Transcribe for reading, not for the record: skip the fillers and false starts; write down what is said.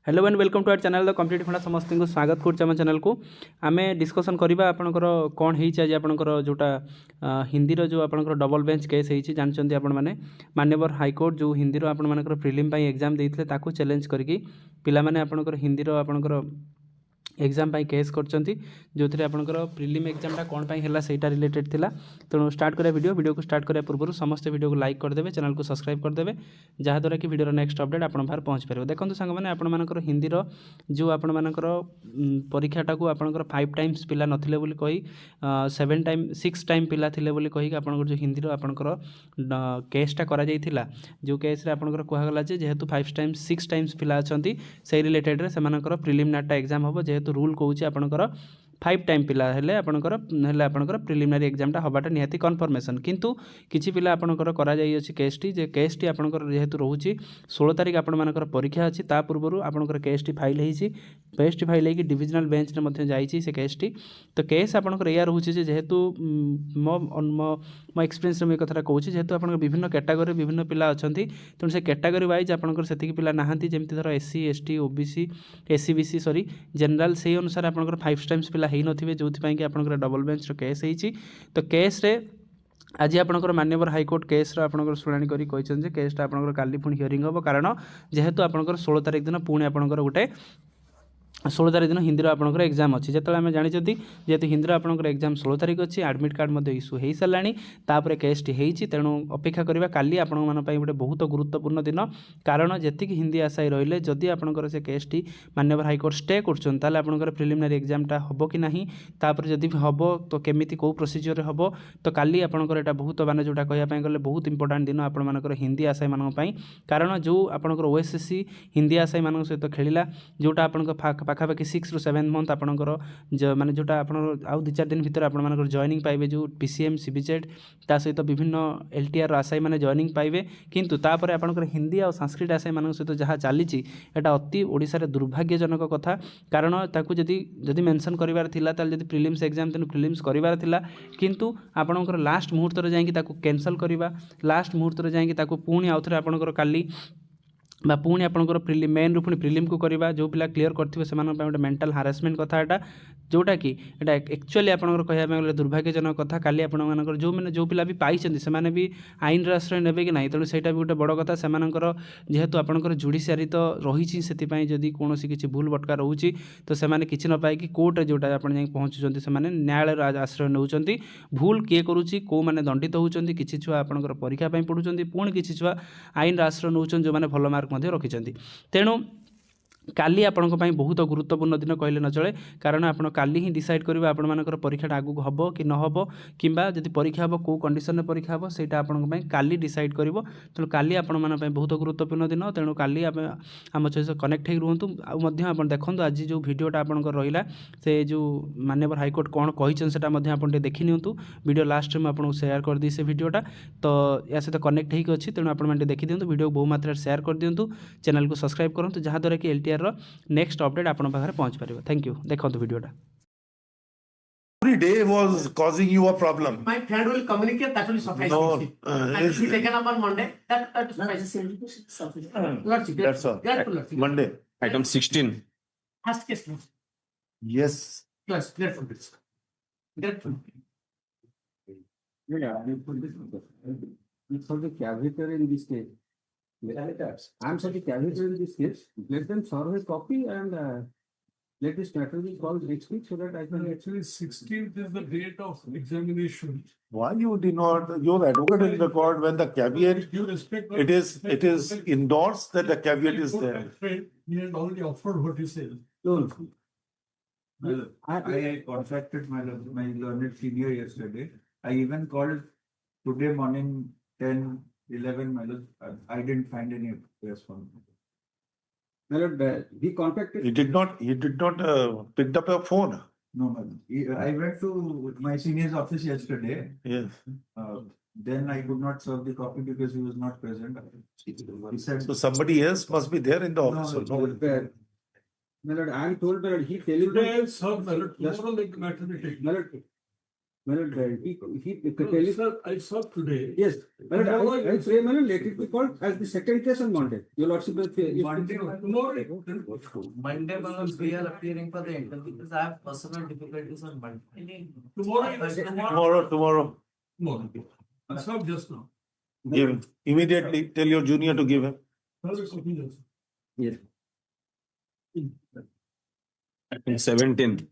Hello and welcome to our channel the complete खंडा समस्त को स्वागत कर चैनल को आम डिस्कसन करवा आपंकर कौन हो आज आपंकर जोटा हिंदी जो आपंकर डबल बेंच केस होती जानते आपण मैंने माननीय हाईकोर्ट जो हिंदी आपर प्रिलिम एग्जाम देते चैलेंज करके पिला आपंकर हिंदी आपंकर एग्जाम केस करछंती जो थे आपंकर प्रिलिम एग्जामटा कौन है सहीटा रिलेटेड थिला तेणु स्टार्ट करा वीडियो को स्टार्ट करा पूर्व समस्त वीडियो को लाइक करदे चैनल को सब्सक्राइब करदे जहाँद्वारा कि वीडियो नेक्स्ट अपडेट आप बाहर पहुँच पारे। देखो सांग मैंने आपर हिंदी जो आपर परीक्षाटा को आपंकर 5 टाइम्स पिला नथिले बोली कही 6 टाइम पिला थिले बोली कही आपंकर जो हिंदी आपंकर केसटा करा जाइथिला जो केस रे आपंकर कहगला जेहेतु 5 टाइम्स 6 टाइम्स पिला अछंती से रिलेटेड रे सेमानकर प्रिलिमिनारीटा एग्जाम हम जेहेतु रूल कहूँ आपंकर 5 टाइम पिला हेले आपंकर प्रिलिमिनारी एग्जामटा हबाटा निहाती कन्फर्मेशन किंतु किछि पिला आपंकर करा जाई अछि केसटी आपंकर जेहेतु रहउछि 16 तारिख आपनकर परीक्षा अछि ता पूर्वरु आपंकर केसटी फाइल हेछि केसटी फाइल हेकि डिविजनल बेंच रे मध्ये जाइछि से केसटी तो केस आपंकर या रहउछि जेहेतु मो एक्सपीरियंस रे कथा कहउछि जेहेतु आपंकर विभिन्न कैटेगरी विभिन्न पिला अछंती तेणु से कैटेगरी वाइज आपंकर सेतिकी पिला नाहांती जेमति धर SC ST OBC SCBC sorry general से अनुसार आपंकर 5 टाइम्स पिला हेई नथिबे जोथि कि आपंकर डबल बेंच रो केस हेछि तो केस रे आज आपंकर माननीय हाईकोर्ट केस आपंकर शुणाणी करी कहछन जे केसटा आपंकर काली पुणी हियरिंग हम कारण जेहेतु आपंकर 16 तारिख दिन पुणी आपंकर गोटे 16 तारिख दिन हिंदी आपंकर एग्जाम अच्छी जो आम जानी जेहेतु हिंदी आपंकर एग्जाम 16 तारिख अच्छी एडमिट कार्ड इश्यू हो सारे तापर केसटी होती तेणु अपेक्षा करवा काली आपण गोटे बहुत गुरुत्वपूर्ण दिन कारण जी हिंदी आशायी रही जदि आपंकर से केसटी माननीय हाईकोर्ट स्टे कर आपंकर प्रिलिमिनारी एग्जामटा हम कि ना तापर जदि हम तो केमी कौ प्रोसीजर हम तो काली आपंकर यहाँ बहुत माने जोटा कहवाई गले बहुत इंपोर्टाट दिन आपर हिंदी आशायी मानी कारण जो आपंकर ओएसएससी हिंदी आशायी मान सहित खेला जोटा आप पाखापाखि 6 ରୁ 7 मंथ आपंकर माने जोटा आप आउ 2-4 दिन भीतर आप जॉइनिंग पाइबे जो पीसीएम सीबीजेड ता सहित विभिन्न एलटीआर आशायी मैंने जॉइनिंग पाइबे किंतु तापर आपंकर हिंदी और संस्कृत आशायी मान सहित जहाँ चली एटा अति ओडिशा दुर्भाग्यजनक कथा कारण ताकू जदि मेंशन करिवार थिला ताल जदि प्रिलिम्स एग्जाम तेन प्रिलिम्स करिवार थिला किंतु आपंकर लास्ट मुहूर्त रे जाई ताकू कैंसल करिवा लास्ट मुहूर्त रे जाई ताकू पुणी आउ थरे आपंकर काली पुणी आपंकर मेन रू पुणी प्रिलिम को करवा जो पिला क्लीयर करथिबे सेमान गोटे मेंटल हारासमेंट कथा एटा जोटा कि एटा एक्चुअली आपंकर कहया गले दुर्भाग्यजनक कथा काली आपंकर जो मैंने जो पिला भी पाइछन्ति सेमाने भी आईन आश्रय नेबे कि नहीं तेणु सेटा भी गोटे बड़ कथा सेमानकर जेहेतु आपंकर जुडिशियरी तो रही से जदि कौन किसी भूल भटका रोचे तो सेमाने किछि न पाइकी कोर्ट जोटा आप पहुँचुंट से न्यायालय आश्रय नौकरी भूल किए करुच्ची कौ मैंने दंडित होती किसी छुआ आपंकर परीक्षा पढ़ुंट पुणी किसी छुआ आईन आश्रय नौकरी जो मैंने भल मार्क रखिंट तेणु काली आपंक बहुत गुरुत्वपूर्ण दिन कहले न चले कारण आप काली ही डिसाइड करेंगे आपर परीक्षाटा आगू हम कि न हम कि जब परीक्षा हम कौ कंडीशन में परीक्षा हम से काली डिसाइड कर तेणु काली आपण बहुत गुरुत्वपूर्ण दिन तेणु काली आम सहित कनेक्ट हो रुहतु आप देखो आज जो भिडटा आपंकर रहा से जो माननीय हाईकोर्ट कौन कही आप देखी निंतु वीडियो लास्ट में आपको सेयार कर दी से भिडटा तो या सहित कनेक्ट होगी अच्छी तेणु आप देखी दिंतु वीडियो को बहु मात्रा सेयार कर दिंतु चैनल को सब्सक्राइब करूँ जहाँद्वारा कि एलटीआर नेक्स्ट अपडेट आपण पाखरे पहुंच पारिबो। थैंक यू देखो वीडियोटा every day was causing you a problem. My friend will communicate, that will suffice. No, And it will be taken up on Monday. That suffices. Lordship, That's all. Lordship. Monday. Item 16. First case, Lordship. Yes. Yes, grateful. Grateful. For the cavitor in this case, I'm such a cavitor in this case. Let them serve a copy and let this matter be called next week so that I can Actually, 16th is the date of examination. Why you did not, your advocate in the court, when the caveat, You respect. it is endorsed that the caveat is Your there. friend, he had already offered what he said. I contacted my learned senior yesterday. I even called today morning 10-11. I didn't find any response. My lord, he contacted. He did not picked up a phone. No, I went to my senior's office yesterday. Yes. Then I could not serve the copy because he was not present. He said, So somebody else must be there in the office. No, or nobody. My lord, I am told that he telephoned. Today, sir, tomorrow let the matter be taken. My lord, My lord, he tele- Sir, I saw today. yes, my lord, I pray, my lord, let it be called as the second case on Monday. Your lordship will. Monday, tomorrow. Monday, Manoj, we are appearing for the interview because I have personal difficulties on Monday. Tomorrow. Tomorrow. I saw just now. Give him. Immediately tell your junior to give him. Yes. Yes. I think 17th.